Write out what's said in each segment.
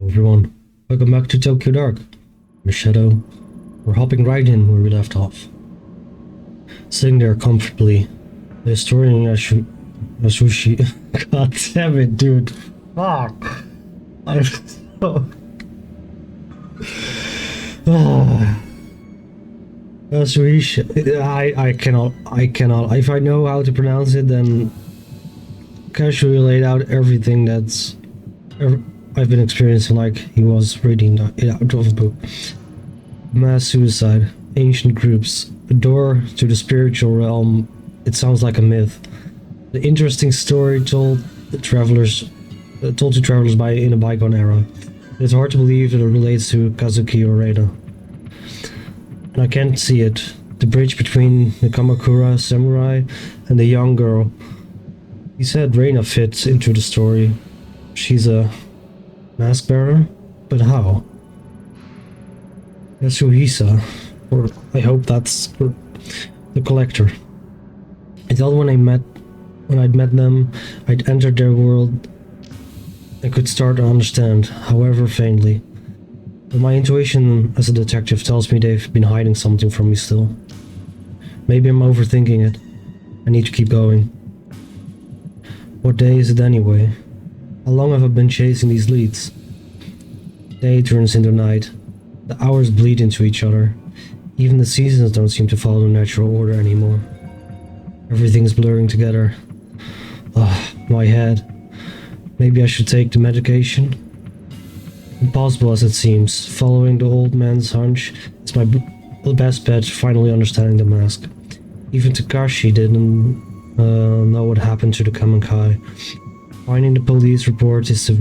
Everyone, welcome back to Tokyo Dark. I'm Shadow. We're hopping right in where we left off. Sitting there comfortably, the historian Yasushi. God damn it, dude. Fuck. I'm so. Yasushi. I cannot. If I know how to pronounce it, then casually laid out everything I've been experiencing like he was reading it out of a book. Mass suicide, ancient groups, a door to the spiritual realm. It sounds like a myth. The interesting story told to travelers in a bygone era. It's hard to believe that it relates to Kazuki or Reina. And I can't see it. The bridge between the Kamakura samurai and the young girl. He said Reina fits into the story. She's a mask bearer? But how? Yasuhisa, or I hope that's the collector. I thought when I'd met them, I'd entered their world and could start to understand, however faintly. But my intuition as a detective tells me they've been hiding something from me still. Maybe I'm overthinking it. I need to keep going. What day is it anyway? How long have I been chasing these leads? Day turns into night. The hours bleed into each other. Even the seasons don't seem to follow natural order anymore. Everything's blurring together. My head. Maybe I should take the medication? Impossible as it seems, following the old man's hunch is my best bet finally understanding the mask. Even Takashi didn't know what happened to the Kamankai. Finding the police report is a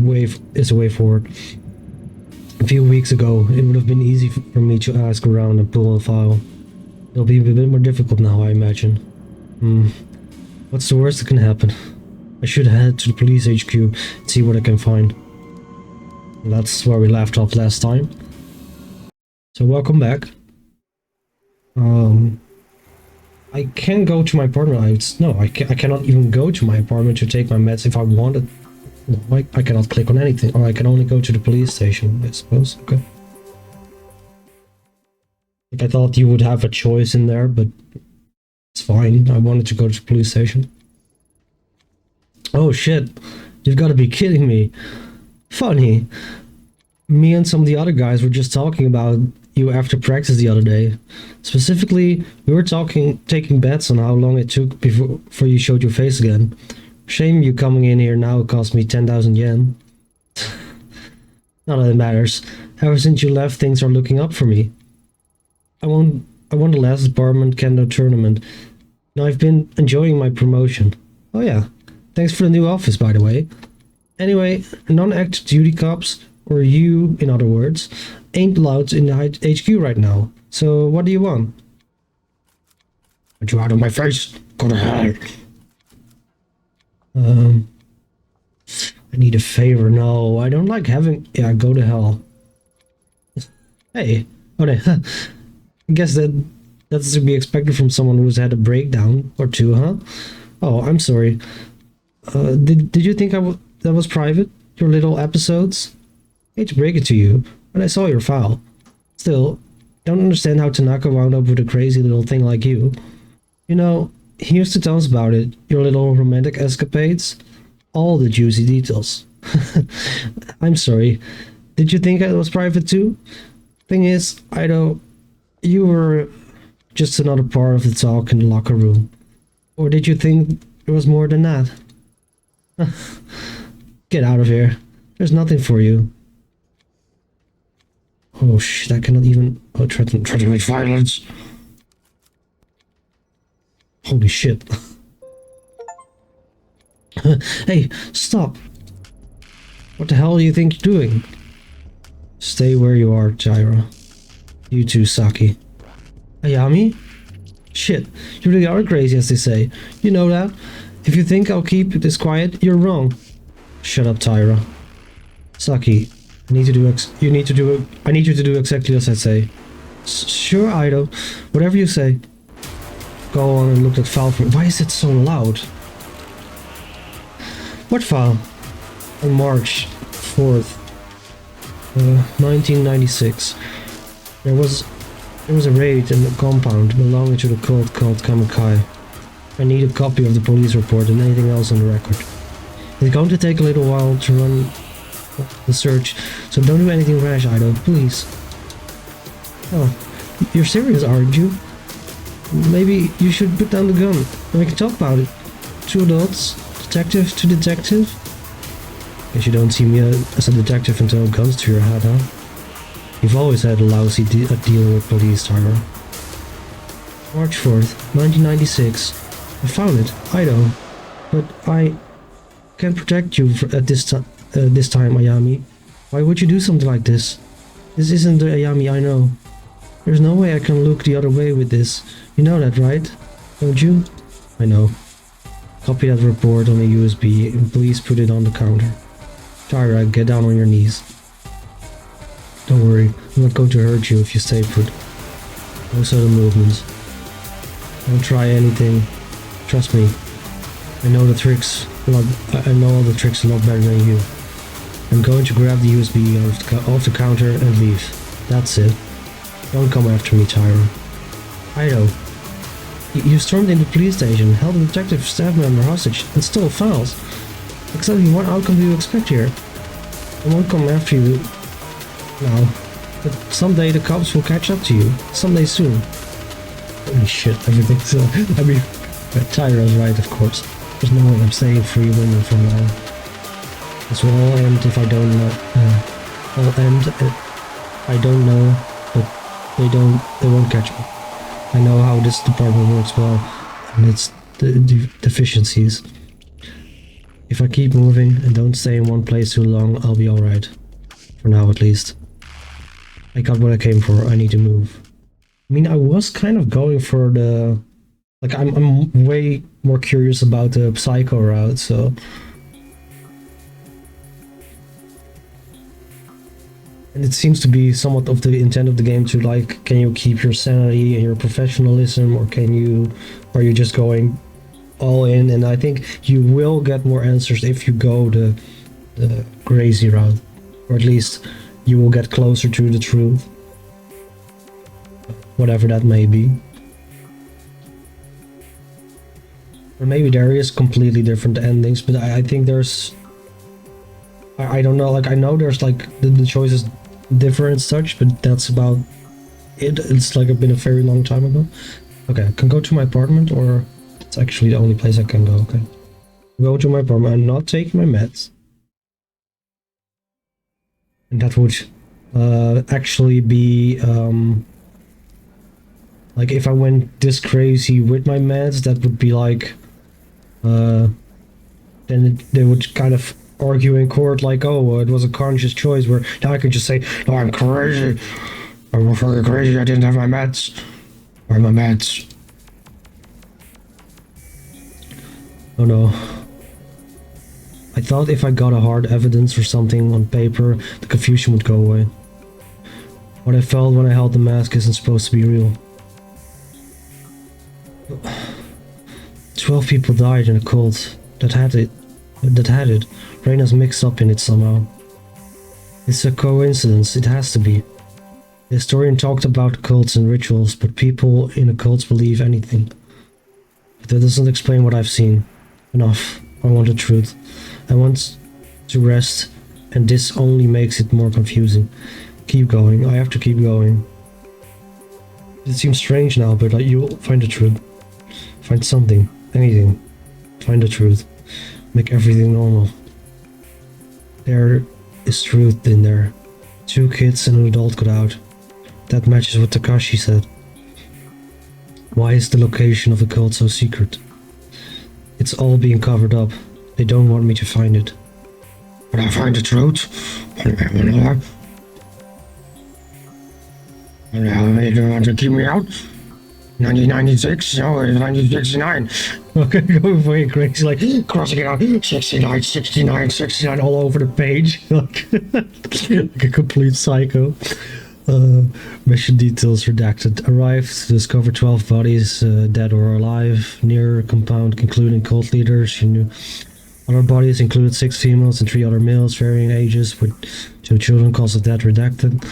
way forward. A few weeks ago, it would have been easy for me to ask around and pull a file. It'll be a bit more difficult now, I imagine. What's the worst that can happen? I should head to the police HQ and see what I can find. That's where we left off last time. So welcome back. I can go to my apartment. I cannot even go to my apartment to take my meds if I wanted. No, I cannot click on anything, or I can only go to the police station, I suppose. Okay. I thought you would have a choice in there, but it's fine. I wanted to go to the police station. Oh shit, you've got to be kidding me. Funny. Me and some of the other guys were just talking about you after practice the other day. Specifically, we were taking bets on how long it took before you showed your face again. Shame you coming in here now cost me 10,000 yen. Not that it matters. Ever since you left, things are looking up for me. I won the last department kendo tournament. Now I've been enjoying my promotion. Oh yeah, thanks for the new office, by the way. Anyway, non-active duty cops, or you, in other words, ain't allowed in the HQ right now. So what do you want? Get you out of my face. Go to hell. I need a favor. No, I don't like having... Yeah, go to hell. Hey. Okay. I guess that's to be expected from someone who's had a breakdown or two, huh? Oh, I'm sorry. Did you think that was private? Your little episodes? Hate to break it to you, but I saw your file. Still, don't understand how Tanaka wound up with a crazy little thing like you. You know, he used to tell us about it, your little romantic escapades. All the juicy details. I'm sorry. Did you think it was private too? Thing is, you were just another part of the talk in the locker room. Or did you think it was more than that? Get out of here. There's nothing for you. Oh shit, I cannot even... Oh, threaten with violence. Holy shit. Hey, stop. What the hell do you think you're doing? Stay where you are, Jaira. You too, Saki. Ayami? Shit, you really are crazy, as they say. You know that? If you think I'll keep this quiet, you're wrong. Shut up, Tyra. Saki, I need you to do exactly as I say. Sure, Ido. Whatever you say. Go on and look at file for me. Why is it so loud? What file? On March 4th. 1996. There was a raid in the compound belonging to the cult called Kamakai. I need a copy of the police report and anything else on the record. It's going to take a little while to run the search, so don't do anything rash, Ido, please. Oh, you're serious, aren't you? Maybe you should put down the gun and we can talk about it. Two adults, detective to detective. Guess you don't see me as a detective until guns to your head, huh? You've always had a lousy dealing with police, Tyler. March 4th, 1996. I found it, Ido. But I can't protect you at this time, Ayami. Why would you do something like this? This isn't the Ayami I know. There's no way I can look the other way with this. You know that, right? Don't you? I know. Copy that report on a USB and please put it on the counter. Tyra, get down on your knees. Don't worry, I'm not going to hurt you if you stay put. No sudden movements. Don't try anything. Trust me. I know the tricks I know all the tricks a lot better than you. I'm going to grab the USB off the counter and leave. That's it. Don't come after me, Tyra. Ido. You stormed into the police station, held a detective staff member hostage, and stole files. Exactly what outcome do you expect here? I won't come after you now, but someday the cops will catch up to you. Someday soon. Holy shit, everything's I mean, Tyra's right, of course. There's no way I'm saying free women from now. This will all end if I don't know. I don't know, but they won't catch me. I know how this department works well, and it's the deficiencies. If I keep moving and don't stay in one place too long, I'll be alright. For now, at least. I got what I came for, I need to move. I mean, I was kind of going for the... Like, I'm way more curious about the psycho route, so... And it seems to be somewhat of the intent of the game to, like, can you keep your sanity and your professionalism, or are you just going all in? And I think you will get more answers if you go the crazy route, or at least you will get closer to the truth, whatever that may be. Or maybe there is completely different endings, but I think there's... I don't know, like, I know there's, like, the choices differ and such, but that's about it. It's, like, been a very long time ago. Okay, I can go to my apartment, or it's actually the only place I can go, okay. Go to my apartment. I'm not taking my meds. And that would actually be, like, if I went this crazy with my meds, that would be like, then they would kind of argue in court like, oh, well, it was a conscious choice, where now I could just say, no, I'm crazy. I'm fucking crazy, I didn't have my meds. Where are my meds? Oh no. I thought if I got a hard evidence or something on paper, the confusion would go away. What I felt when I held the mask isn't supposed to be real. 12 people died in a cult that had it. Reina's mixed up in it somehow. It's a coincidence, it has to be. The historian talked about cults and rituals, but people in a cult believe anything. But that doesn't explain what I've seen. Enough. I want the truth. I want to rest, and this only makes it more confusing. Keep going. I have to keep going. It seems strange now, but you'll find the truth. Find something. Anything. Find the truth. Make everything normal. There is truth in there. 2 kids and an adult got out. That matches what Takashi said. Why is the location of the cult so secret? It's all being covered up. They don't want me to find it. But I find the truth. And they don't want to keep me out. 1996, no, it's 1969. Okay, going way crazy, like crossing it out. 69, 69, 69 all over the page. like a complete psycho. Mission details redacted. Arrived to discover 12 bodies, dead or alive, near a compound, including cult leaders. You knew Other bodies include 6 females and 3 other males, varying ages, with 2 children, cause of death redacted.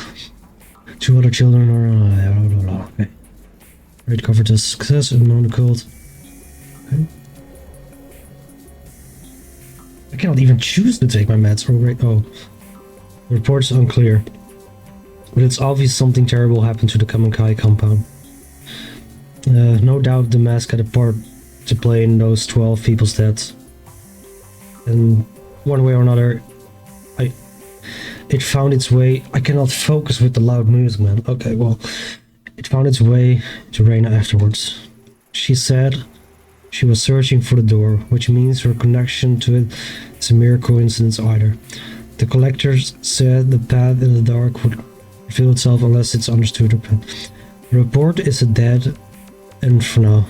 2 other children are... okay. Rate covered as success, unknown occult. Okay. I cannot even choose to take my meds. Oh, the report's unclear. But it's obvious something terrible happened to the Kamenkai compound. No doubt the mask had a part to play in those 12 people's deaths. And one way or another, it found its way... I cannot focus with the loud music, man. Okay, well, it found its way to Reina afterwards. She said she was searching for the door, which means her connection to it is a mere coincidence either. The collectors said the path in the dark would reveal itself unless it's understood. The report is a dead end for now,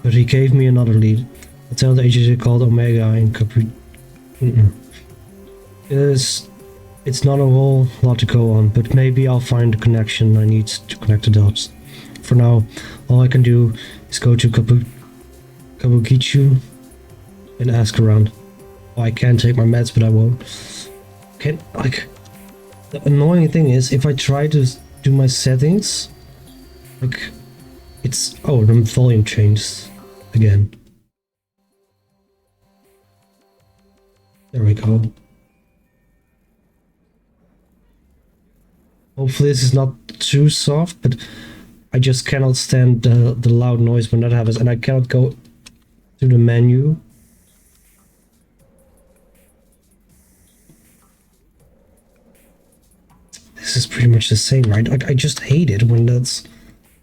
but he gave me another lead. A talent agency called Omega in Capri. It's not a whole lot to go on, but maybe I'll find the connection I need to connect the dots. For now, all I can do is go to Kabukicho and ask around. Oh, I can take my meds, but I won't. The annoying thing is, if I try to do my settings, oh, the volume changed again. There we go. Hopefully this is not too soft, but I just cannot stand the loud noise when that happens, and I cannot go to the menu. This is pretty much the same, right? I just hate it when that's...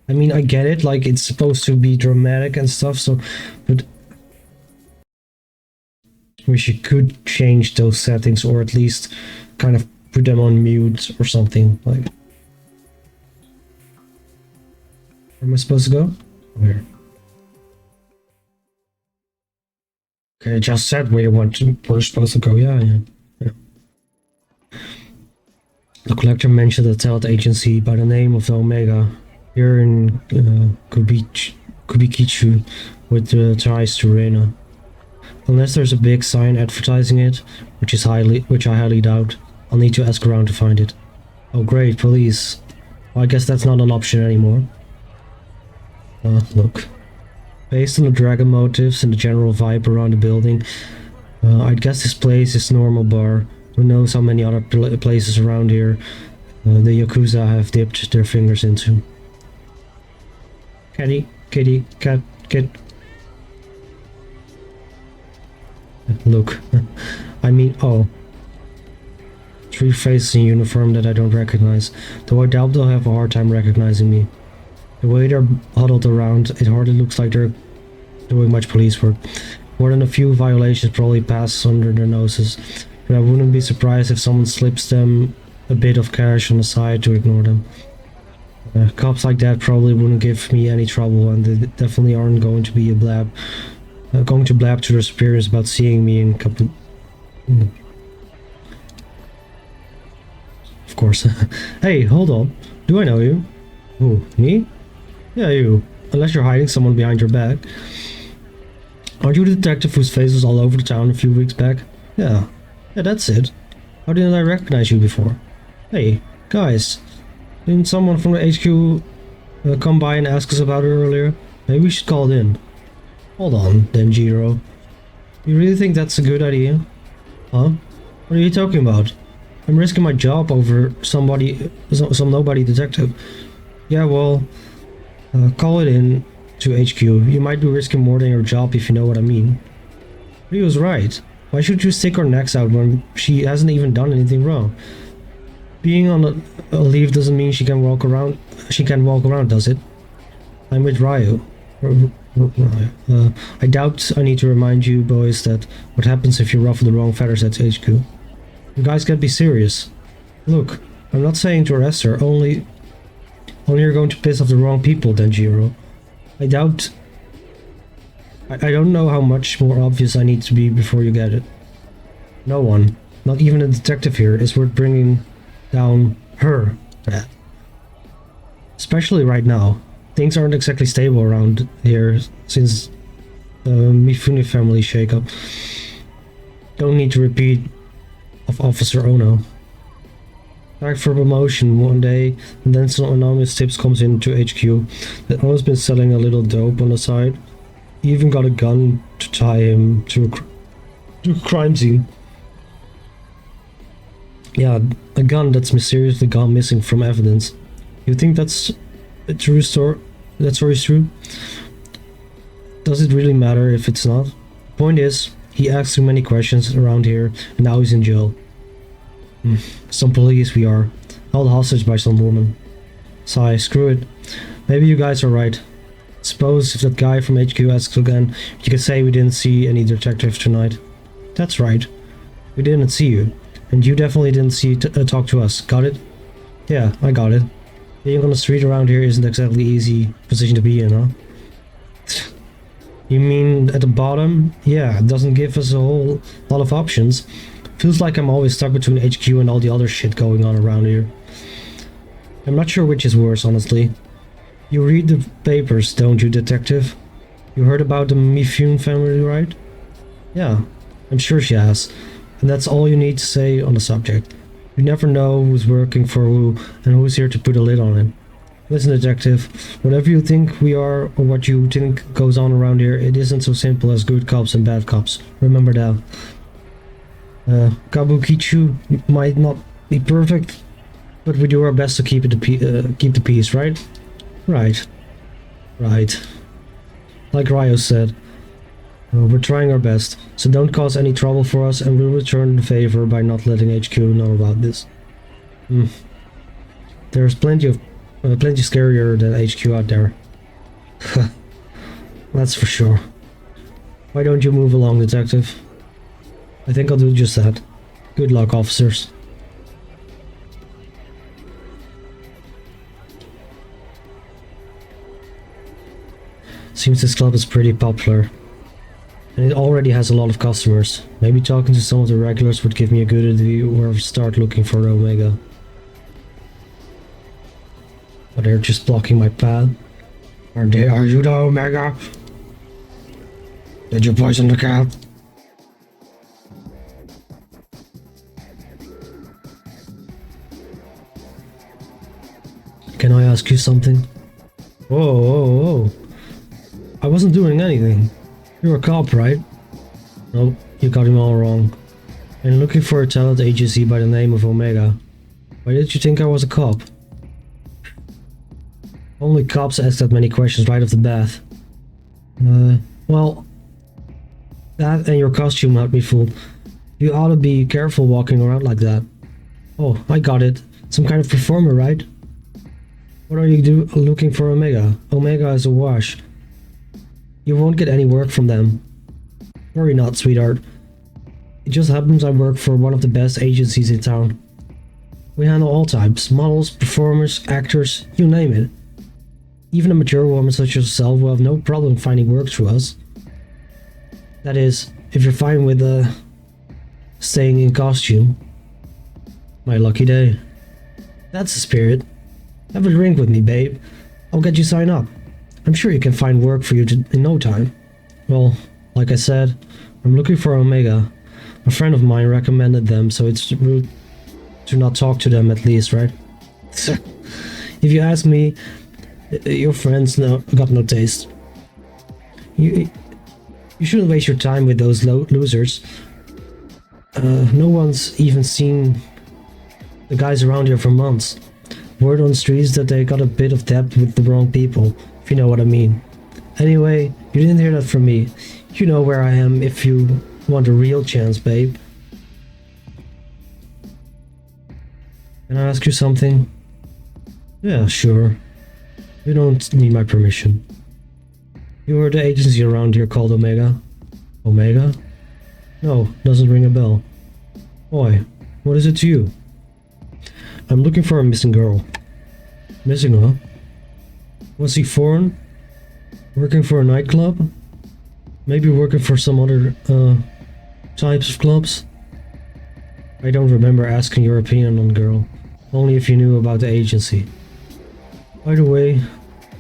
I mean, I get it, like, it's supposed to be dramatic and stuff, so... But... wish you could change those settings, or at least kind of put them on mute or something, like... Where am I supposed to go? Where? Okay, I just said where we're supposed to go, yeah. The collector mentioned a talent agency by the name of the Omega here in Kubikichu with ties to Reina. Unless there's a big sign advertising it, which I highly doubt, I'll need to ask around to find it. Oh great, police. Well, I guess that's not an option anymore. Look. Based on the dragon motifs and the general vibe around the building, I'd guess this place is normal bar. Who knows how many other places around here the Yakuza have dipped their fingers into. Kitty, cat. Look. I mean, oh. 3 faces in uniform that I don't recognize, though I doubt they'll have a hard time recognizing me. The way they're huddled around, it hardly looks like they're doing much police work. More than a few violations probably pass under their noses, but I wouldn't be surprised if someone slips them a bit of cash on the side to ignore them. Cops like that probably wouldn't give me any trouble, and they definitely aren't going to be blab to their superiors about seeing me in Of course. Hey, hold on. Do I know you? Who, me? Yeah, you. Unless you're hiding someone behind your back. Aren't you the detective whose face was all over the town a few weeks back? Yeah, that's it. How didn't I recognize you before? Hey, guys. Didn't someone from the HQ come by and ask us about it earlier? Maybe we should call it in. Hold on, Denjiro. You really think that's a good idea? Huh? What are you talking about? I'm risking my job over some nobody detective. Yeah, well, call it in to HQ. You might be risking more than your job if you know what I mean. He was right. Why should you stick her necks out when she hasn't even done anything wrong? Being on a leave doesn't mean she can walk around. She can walk around, does it? I'm with Ryu. I doubt I need to remind you boys that what happens if you ruffle the wrong feathers at HQ. You guys can't be serious. Look, I'm not saying to arrest her, only you're going to piss off the wrong people, Denjiro. I doubt... I don't know how much more obvious I need to be before you get it. No one, not even a detective here, is worth bringing down her at. Especially right now. Things aren't exactly stable around here since the Mifune family shakeup. Don't need to repeat of Officer Ono. Back for promotion one day, and then some anonymous tips comes into HQ that Ono's been selling a little dope on the side. He even got a gun to tie him to a crime scene. Yeah, a gun that's mysteriously gone missing from evidence. You think that's a true story? That story's true? Does it really matter if it's not? Point is, he asked too many questions around here, and now he's in jail. Some police we are. Held hostage by some woman. Sigh, screw it. Maybe you guys are right. Suppose if that guy from HQ asks again, you can say we didn't see any detective tonight. That's right. We didn't see you. And you definitely didn't talk to us. Got it? Yeah, I got it. Being on the street around here isn't exactly easy position to be in, huh? You mean at the bottom? Yeah, it doesn't give us a whole lot of options. Feels like I'm always stuck between HQ and all the other shit going on around here. I'm not sure which is worse, honestly. You read the papers, don't you, detective? You heard about the Mifune family, right? Yeah, I'm sure she has. And that's all you need to say on the subject. You never know who's working for who and who's here to put a lid on it. Listen, detective, whatever you think we are or what you think goes on around here, it isn't so simple as good cops and bad cops. Remember that. Kabukicho might not be perfect, but we do our best to keep the peace, right? Right. Like Ryo said, we're trying our best, so don't cause any trouble for us, and we'll return the favor by not letting HQ know about this. There's plenty scarier than HQ out there. That's for sure. Why don't you move along, detective? I think I'll do just that. Good luck, officers. Seems this club is pretty popular. And it already has a lot of customers. Maybe talking to some of the regulars would give me a good idea where to start looking for the Omega. But they're just blocking my path. Are you the Omega? Did you poison the cat? Can I ask you something? Whoa. I wasn't doing anything. You're a cop, right? Nope, you got him all wrong. I'm looking for a talent agency by the name of Omega. Why did you think I was a cop? Only cops ask that many questions right off the bat. Well, that and your costume had me fooled. You ought to be careful walking around like that. Oh, I got it. Some kind of performer, right? What are you looking for Omega? Omega is a wash. You won't get any work from them. Worry not, sweetheart. It just happens I work for one of the best agencies in town. We handle all types, models, performers, actors, you name it. Even a mature woman such as yourself will have no problem finding work through us. That is, if you're fine with staying in costume. My lucky day. That's the spirit. Have a drink with me, babe. I'll get you signed up. I'm sure you can find work for you in no time. Well, like I said, I'm looking for Omega. A friend of mine recommended them, so it's rude to not talk to them at least, right? If you ask me, your friends got no taste. You shouldn't waste your time with those losers. No one's even seen the guys around here for months. Word on the streets that they got a bit of debt with the wrong people, if you know what I mean. Anyway, you didn't hear that from me. You know where I am if you want a real chance, babe. Can I ask you something? Yeah, sure. You don't need my permission. You heard the agency around here called Omega? Omega? No, doesn't ring a bell. Why? What is it to you? I'm looking for a missing girl. Missing, huh? Was he foreign? Working for a nightclub? Maybe working for some other, types of clubs? I don't remember asking your opinion on the girl. Only if you knew about the agency. By the way,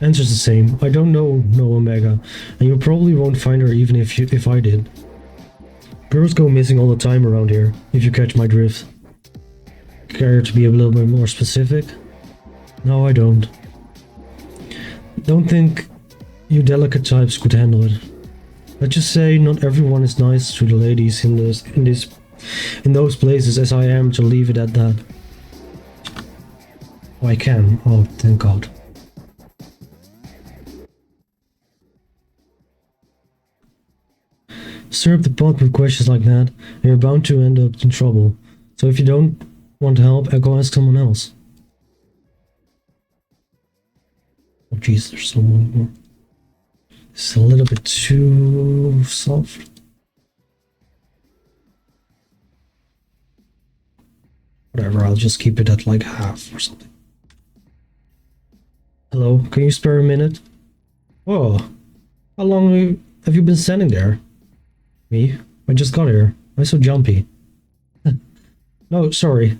answer's the same. I don't know Omega, and you probably won't find her even if I did. Girls go missing all the time around here, if you catch my drift. Care to be a little bit more specific? No, I don't. Don't think you delicate types could handle it. Let's just say not everyone is nice to the ladies in those places as I am, to leave it at that. Oh, I can. Oh, thank God. Stir up the pot with questions like that, and you're bound to end up in trouble. So if you don't want help, I'll go ask someone else. Oh jeez, there's someone more. It's a little bit too soft. Whatever, I'll just keep it at like half or something. Hello, can you spare a minute? Whoa, how long have you been standing there? Me? I just got here. Why so jumpy? No, sorry.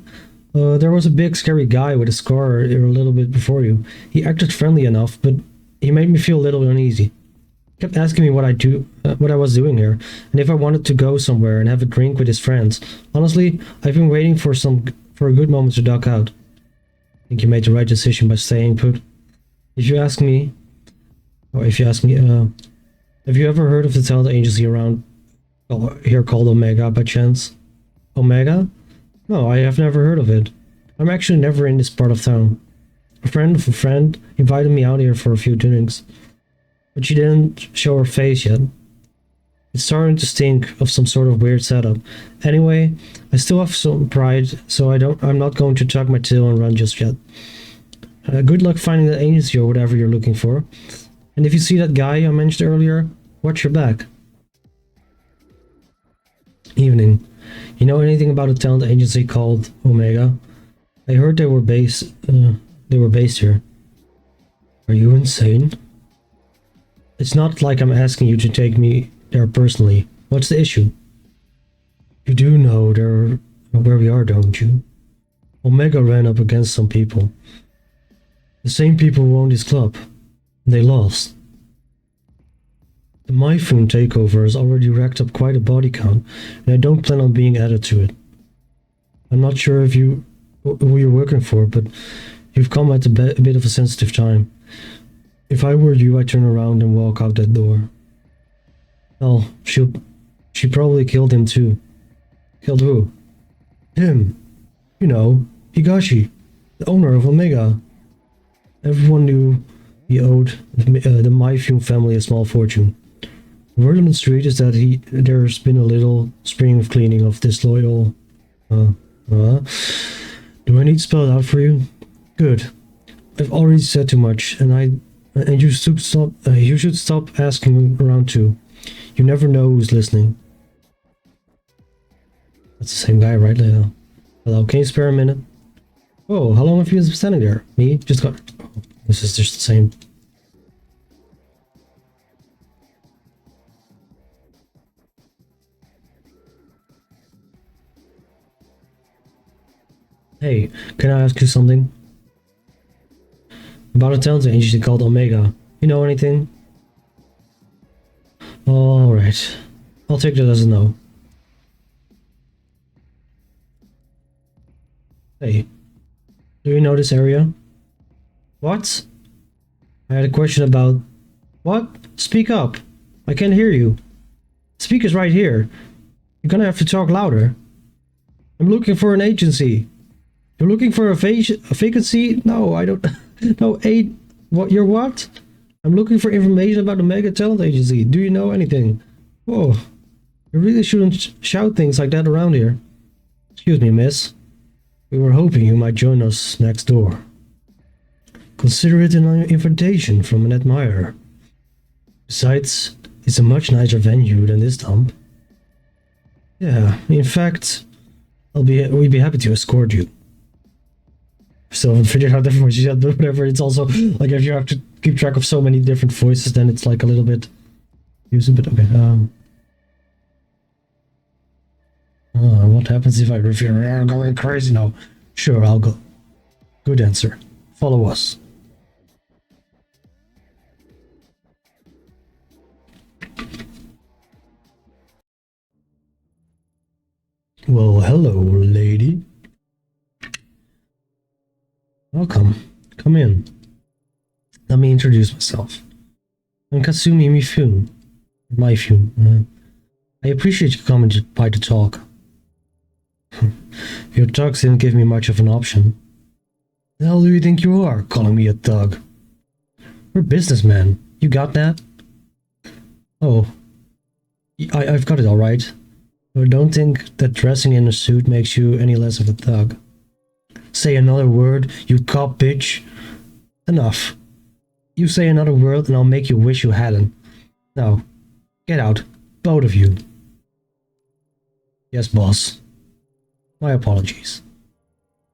There was a big scary guy with a scar here a little bit before you. He acted friendly enough, but he made me feel a little uneasy. He kept asking me what I was doing here, and if I wanted to go somewhere and have a drink with his friends. Honestly, I've been waiting for a good moment to duck out. I think you made the right decision by staying put. If you ask me, have you ever heard of the talent agency around here called Omega by chance? Omega? No, I have never heard of it. I'm actually never in this part of town. A friend of a friend invited me out here for a few drinks, but she didn't show her face yet. It's starting to stink of some sort of weird setup. Anyway, I still have some pride, so I'm not going to tuck my tail and run just yet. Good luck finding that agency or whatever you're looking for. And if you see that guy I mentioned earlier, watch your back. Evening. You know anything about a talent agency called Omega? I heard they were based here. Are you insane? It's not like I'm asking you to take me there personally. What's the issue? You do know where we are, don't you? Omega ran up against some people. The same people who own this club. They lost. The Myphone takeover has already racked up quite a body count, and I don't plan on being added to it. I'm not sure who you're working for, but you've come at a bit of a sensitive time. If I were you, I'd turn around and walk out that door. Well, she probably killed him too. Killed who? Him. You know, Higashi, the owner of Omega. Everyone knew he owed the Myphone family a small fortune. The word on the street is that there's been a little spring of cleaning of disloyal. Do I need to spell it out for you? Good. I've already said too much, and you should stop. You should stop asking around too. You never know who's listening. That's the same guy, right, Leo? Hello, can you spare a minute? Oh, how long have you been standing there? Me? Just got. Oh, this is just the same. Hey, can I ask you something? About a talent agency called Omega. You know anything? Alright. I'll take that as a no. Hey. Do you know this area? What? I had a question about... What? Speak up. I can't hear you. Speaker's right here. You're gonna have to talk louder. I'm looking for an agency. You're looking for a vacancy? No, I don't... No, what? You're what? I'm looking for information about the Mega Talent Agency. Do you know anything? Whoa. You really shouldn't shout things like that around here. Excuse me, miss. We were hoping you might join us next door. Consider it an invitation from an admirer. Besides, it's a much nicer venue than this dump. Yeah, in fact, we'd be happy to escort you. Still haven't figured out the voices yet, but whatever. It's also like if you have to keep track of so many different voices, then it's like a little bit using. But okay. What happens if I refuse? I'm going crazy now. Sure, I'll go. Good answer. Follow us. Well, hello, lady. Welcome. Come in. Let me introduce myself. I'm Kasumi Mifune. Mifune. I appreciate you coming by to talk. Your thugs didn't give me much of an option. The hell do you think you are, calling me a thug? We're businessmen. You got that? Oh, I've got it all right. But don't think that dressing in a suit makes you any less of a thug. Say another word, you cop bitch. Enough. You say another word and I'll make you wish you hadn't. Now, get out. Both of you. Yes, boss. My apologies.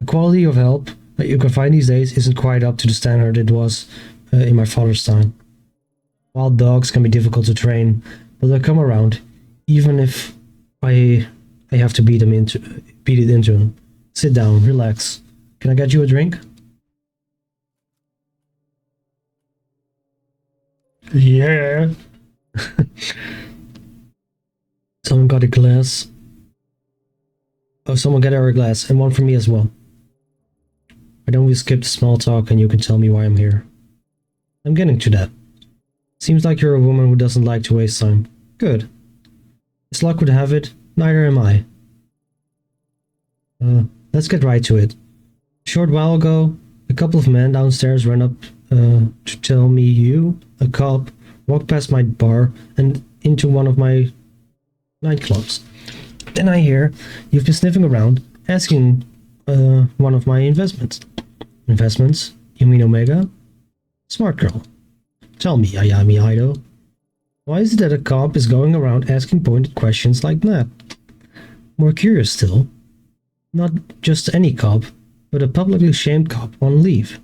The quality of help that you can find these days isn't quite up to the standard it was in my father's time. Wild dogs can be difficult to train, but they'll come around, even if I have to beat it into them. Sit down, relax. Can I get you a drink? Yeah. Someone got a glass. Oh, someone get her a glass, and one for me as well. Why don't we skip the small talk and you can tell me why I'm here? I'm getting to that. Seems like you're a woman who doesn't like to waste time. Good. As luck would have it, neither am I. Let's get right to it. A short while ago, a couple of men downstairs ran up to tell me you, a cop, walked past my bar and into one of my nightclubs. Then I hear you've been sniffing around, asking one of my investments. Investments? You mean Omega? Smart girl. Tell me, Ayami Ido, why is it that a cop is going around asking pointed questions like that? More curious still, not just any cop, but a publicly shamed cop on leave.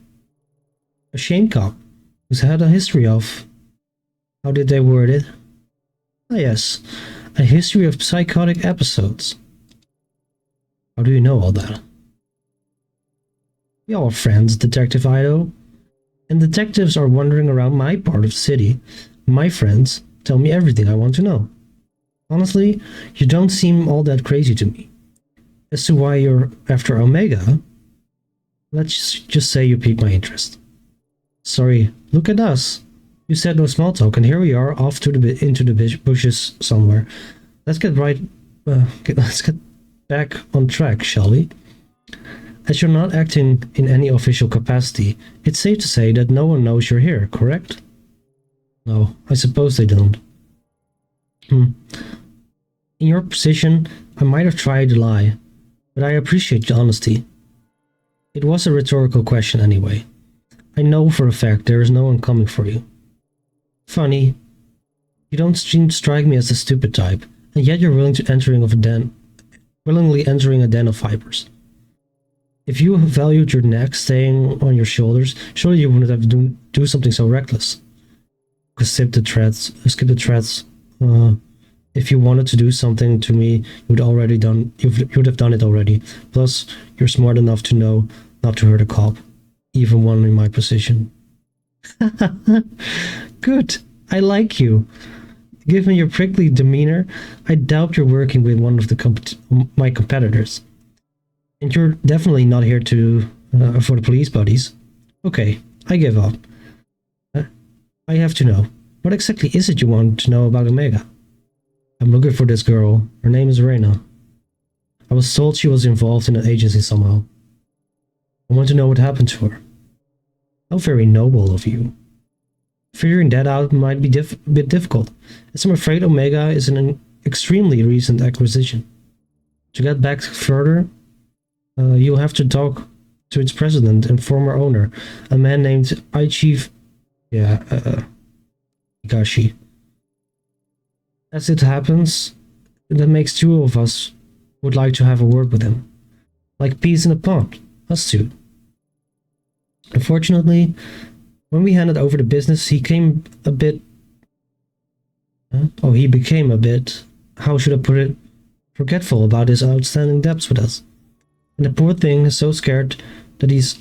A shamed cop who's had a history of... How did they word it? Ah yes, a history of psychotic episodes. How do you know all that? We all are friends, Detective Ido. And detectives are wandering around my part of the city. My friends tell me everything I want to know. Honestly, you don't seem all that crazy to me. As to why you're after Omega, let's just say you piqued my interest. Sorry, look at us. You said no small talk, and here we are off to into the bushes somewhere. Let's get back on track, shall we? As you're not acting in any official capacity, it's safe to say that no one knows you're here, correct? No, I suppose they don't. In your position, I might have tried to lie, but I appreciate the honesty. It was a rhetorical question anyway. I know for a fact there is no one coming for you. Funny. You don't seem to strike me as the stupid type, and yet you're willingly entering a den of vipers. If you valued your neck staying on your shoulders, surely you wouldn't have to do something so reckless. Skip the threats. If you wanted to do something to me, you would have done it already. Plus, you're smart enough to know not to hurt a cop, even one in my position. Good. I like you. Given your prickly demeanor, I doubt you're working with one of my competitors. And you're definitely not here for the police buddies. Okay, I give up. I have to know. What exactly is it you want to know about Omega? I'm looking for this girl. Her name is Reina. I was told she was involved in an agency somehow. I want to know what happened to her. How very noble of you. Figuring that out might be a bit difficult, as I'm afraid Omega is an extremely recent acquisition. To get back further, you'll have to talk to its president and former owner, a man named Ichief... Higashi. As it happens, that makes two of us would like to have a word with him. Like peas in a pond, us two. Unfortunately, when we handed over the business, he became a bit... how should I put it? Forgetful about his outstanding debts with us. And the poor thing is so scared that there's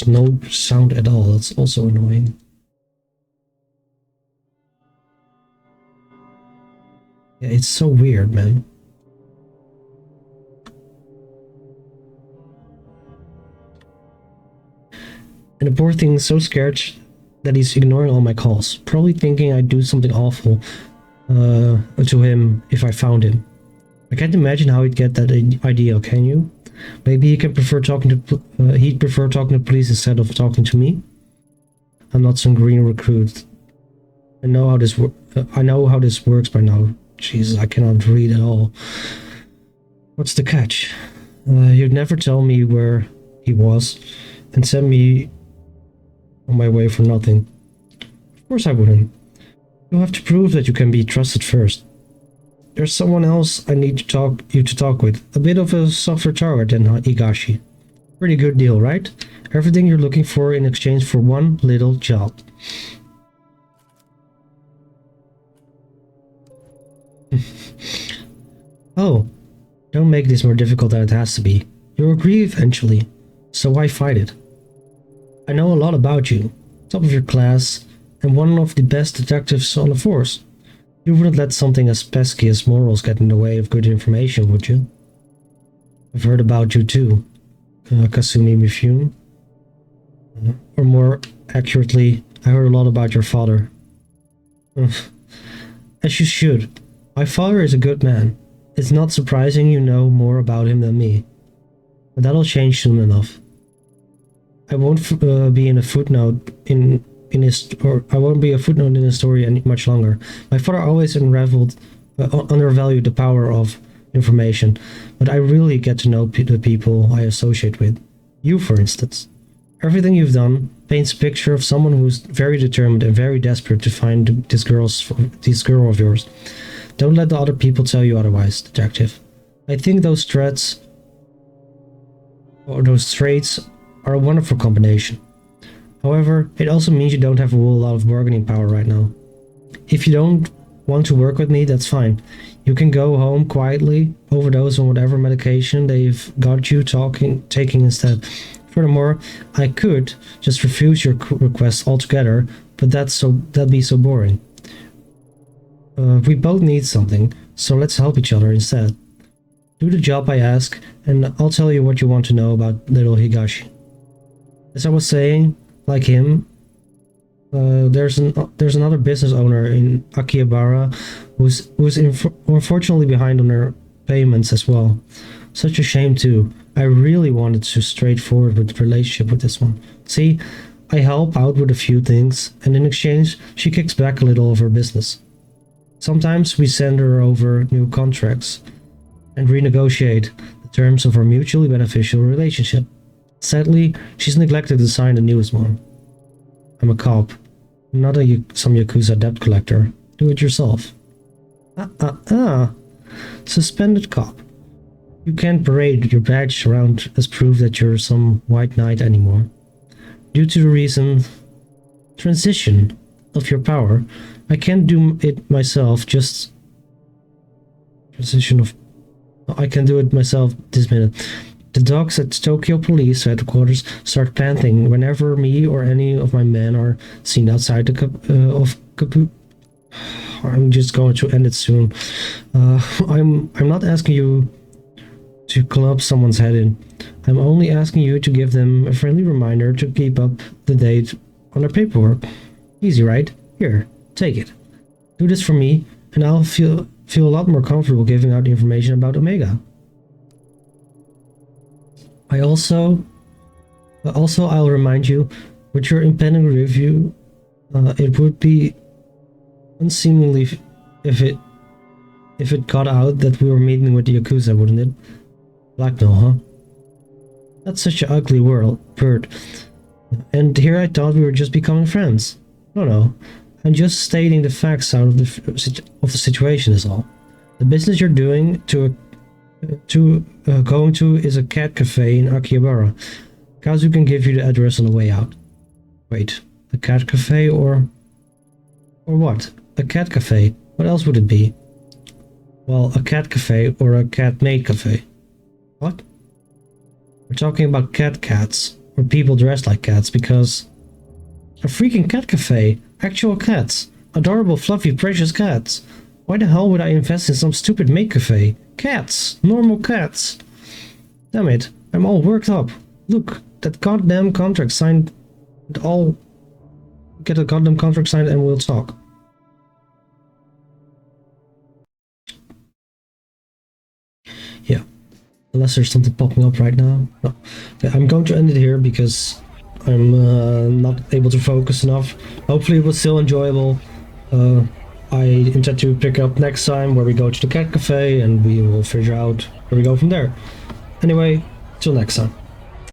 no sound at all. That's also annoying. Yeah, it's so weird, man. And the poor thing is so scared that he's ignoring all my calls, probably thinking I'd do something awful to him if I found him. I can't imagine how he'd get that idea, can you? Maybe he can prefer talking to he'd prefer talking to police instead of talking to me. I'm not some green recruit. I know how this works by now. Jesus, I cannot read at all. What's the catch? You'd never tell me where he was and send me on my way for nothing. Of course I wouldn't. You'll have to prove that you can be trusted first. There's someone else I need you to talk with. A bit of a softer target than Higashi. Pretty good deal, right? Everything you're looking for in exchange for one little job. Oh, don't make this more difficult than it has to be. You'll agree eventually, so why fight it? I know a lot about you, top of your class, and one of the best detectives on the force. You wouldn't let something as pesky as morals get in the way of good information, would you? I've heard about you too, Kasumi Mifune. Or more accurately, I heard a lot about your father. As you should. My father is a good man. It's not surprising you know more about him than me. But that'll change soon enough. I won't be in a footnote in his, or I won't be a footnote in his story any much longer. My father always undervalued the power of information, but I really get to know the people I associate with. You, for instance. Everything you've done paints a picture of someone who's very determined and very desperate to find this girl of yours. Don't let the other people tell you otherwise, detective. I think those traits are a wonderful combination. However, it also means you don't have a whole lot of bargaining power right now. If you don't want to work with me, that's fine. You can go home quietly, overdose on whatever medication they've got you taking instead. Furthermore, I could just refuse your request altogether, but that'd be so boring. We both need something, so let's help each other instead. Do the job I ask, and I'll tell you what you want to know about little Higashi. As I was saying, like him, there's another business owner in Akihabara who's unfortunately behind on her payments as well. Such a shame too. I really wanted to straightforward with the relationship with this one. See, I help out with a few things, and in exchange, she kicks back a little of her business. Sometimes we send her over new contracts and renegotiate the terms of our mutually beneficial relationship. Sadly, she's neglected to sign the newest one. I'm a cop, not some Yakuza debt collector. Do it yourself. Suspended cop. You can't parade your badge around as proof that you're some white knight anymore. Due to the recent transition of your power, I can't do it myself, I can do it myself this minute. The dogs at Tokyo Police Headquarters start panting whenever me or any of my men are seen outside of Kaput. I'm just going to end it soon. I'm not asking you to club someone's head in. I'm only asking you to give them a friendly reminder to keep up the date on their paperwork. Easy, right? Here, take it. Do this for me, and I'll feel a lot more comfortable giving out information about Omega. I'll remind you, with your impending review, it would be unseemly if it got out that we were meeting with the Yakuza, wouldn't it? Blackmail, huh? That's such an ugly bird. And here I thought we were just becoming friends. No. I'm just stating the facts out of the situation is all. The business you're doing going to is a cat cafe in Akihabara. Kazu can give you the address on the way out. Wait, a cat cafe or what? A cat cafe? What else would it be? Well, a cat cafe or a cat-made cafe. What? We're talking about cats, or people dressed like cats, because a freaking cat cafe, actual cats, adorable, fluffy, precious cats. Why the hell would I invest in some stupid maid cafe? Cats, normal cats. Damn it, I'm all worked up. Look, that goddamn contract signed I'll get a goddamn contract signed and we'll talk. Yeah. Unless there's something popping up right now. No. Okay, I'm going to end it here because I'm not able to focus enough. Hopefully it was still enjoyable. I intend to pick up next time where we go to the cat cafe and we will figure out where we go from there. Anyway, till next time.